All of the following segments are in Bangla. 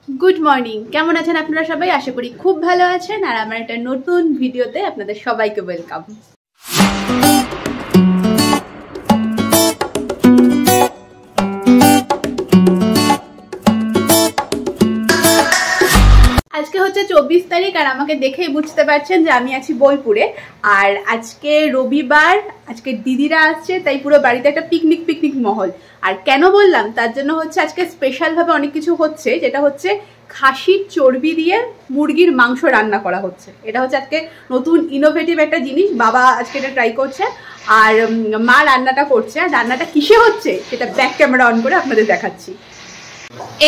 গুড মর্নিং, কেমন আছেন আপনারা সবাই? আশা করি খুব ভালো আছেন। আর আমার একটা নতুন ভিডিওতে আপনাদের সবাইকে ওয়েলকাম। আজকে হচ্ছে 24 তারিখ আর আমাকে দেখেই বুঝতে পারছেন যে আমি আছি বোলপুরে। আর আজকে রবিবার, আজকে দিদিরা আসছে, তাই পুরো বাড়িতে একটা পিকনিক মহল। আর কেন বললাম, তার জন্য হচ্ছে আজকে স্পেশাল ভাবে অনেক কিছু হচ্ছে, যেটা হচ্ছে খাসির চর্বি দিয়ে মুরগির মাংস রান্না করা হচ্ছে। এটা হচ্ছে আজকে নতুন ইনোভেটিভ একটা জিনিস, বাবা আজকে এটা ট্রাই করছে আর মা রান্নাটা করছে। আর রান্নাটা কিসে হচ্ছে সেটা ব্যাক ক্যামেরা অন করে আপনাদের দেখাচ্ছি।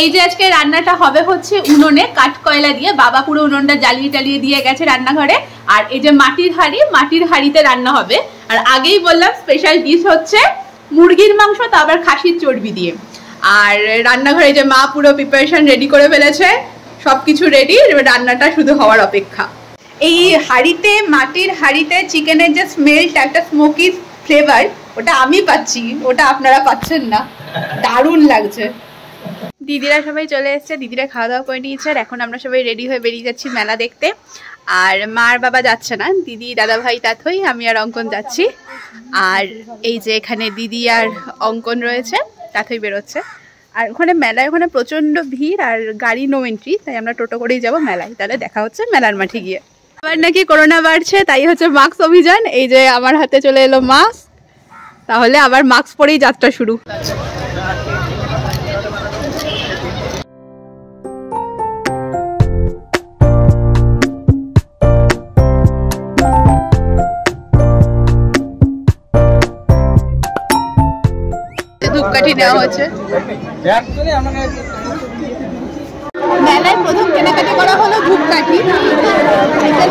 এই যে আজকে রান্নাটা হবে হচ্ছে উনুনে কাঠ কয়লা দিয়ে, বাবা পুরো উনুনটা জ্বালিয়ে দিয়ে গেছে রান্নাঘরে। আর এই যে মাটির হাঁড়িতে রান্না হবে। আর আগেই বললাম স্পেশাল ডিশ হচ্ছে মুরগির মাংস, তা আবার খাসির চর্বি দিয়ে। আর রান্নাঘরে যে মা পুরো প্রিপারেশন রেডি করে ফেলেছে, সবকিছু রেডি, রান্নাটা শুধু হওয়ার অপেক্ষা। এই হাঁড়িতে, মাটির হাঁড়িতে চিকেনের যে স্মেলটা, একটা স্মোকি ফ্লেভার, ওটা আমি পাচ্ছি, ওটা আপনারা পাচ্ছেন না। দারুণ লাগছে। দিদিরা সবাই চলে এসছে, দিদিরা খাওয়া দাওয়া করে নিয়েছে। আর এখন আমরা সবাই রেডি হয়ে বেরিয়ে যাচ্ছি মেলা দেখতে। আর মার বাবা যাচ্ছে না, দিদি, দাদা ভাই, তাথই, আমি আর অঙ্কন যাচ্ছি। আর এই যে এখানে দিদি আর অঙ্কন রয়েছে, তাথই বেরোচ্ছে। আর ওখানে মেলায়, ওখানে প্রচন্ড ভিড় আর গাড়ি নো এন্ট্রি, তাই আমরা টোটো করেই যাবো মেলায়। তাহলে দেখা হচ্ছে মেলার মাঠে গিয়ে। আবার নাকি করোনা বাড়ছে, তাই হচ্ছে মাস্ক অভিযান। এই যে আমার হাতে চলে এলো মাস্ক, তাহলে আবার মাস্ক পরেই যাত্রা শুরু। ধূপকাঠি নেওয়া হচ্ছে। মেলায় প্রথম কেনাকাটি করা হলো ধূপকাঠি,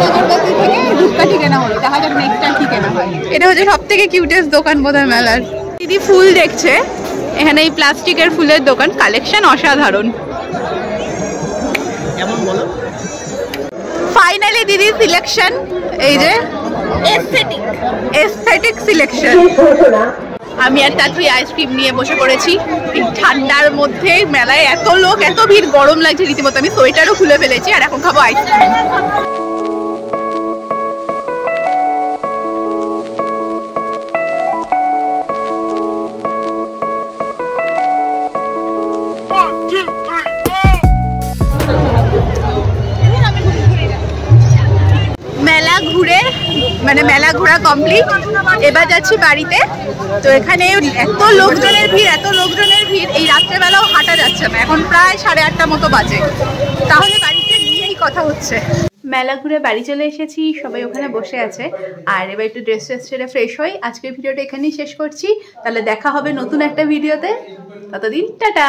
নগরবাসী থেকে ধূপকাঠি কেনা হলো। দেখা যাক নেক্সট টাইম কি কেনা হয়। এটা হচ্ছে সব থেকে কিউটেস্ট দোকান বোধহয় মেলার। দিদি ফুল দেখছে, এখানে এই প্লাস্টিকের ফুলের দোকান, কালেকশন অসাধারণ। ফাইনালি দিদির সিলেকশন, এই যে এস্থেটিক সিলেকশন। আমি আর তাথই আইসক্রিম নিয়ে বসে পড়েছি এই ঠান্ডার মধ্যে। মেলায় এত লোক, এত ভিড়, গরম লাগছে রীতিমতো। আমি সোয়েটারও খুলে ফেলেছি আর এখন খাবো আইসক্রিম। মেলা ঘোরা কমপ্লিট, এবার যাচ্ছি বাড়িতে। তো এখানে এত লোকজনের ভিড়, এই রাত্রেবেলাও হাঁটা যাচ্ছে না। এখন প্রায় 8:30 মতো বাজে, তাহলে বাড়িতে গিয়েই কথা হচ্ছে। মেলা ঘুরে বাড়ি চলে এসেছি, সবাই ওখানে বসে আছে। আর এবার একটু ড্রেস ছেড়ে ফ্রেশ হই। আজকের ভিডিওটা এখানেই শেষ করছি, তাহলে দেখা হবে নতুন একটা ভিডিওতে। ততদিন টাটা।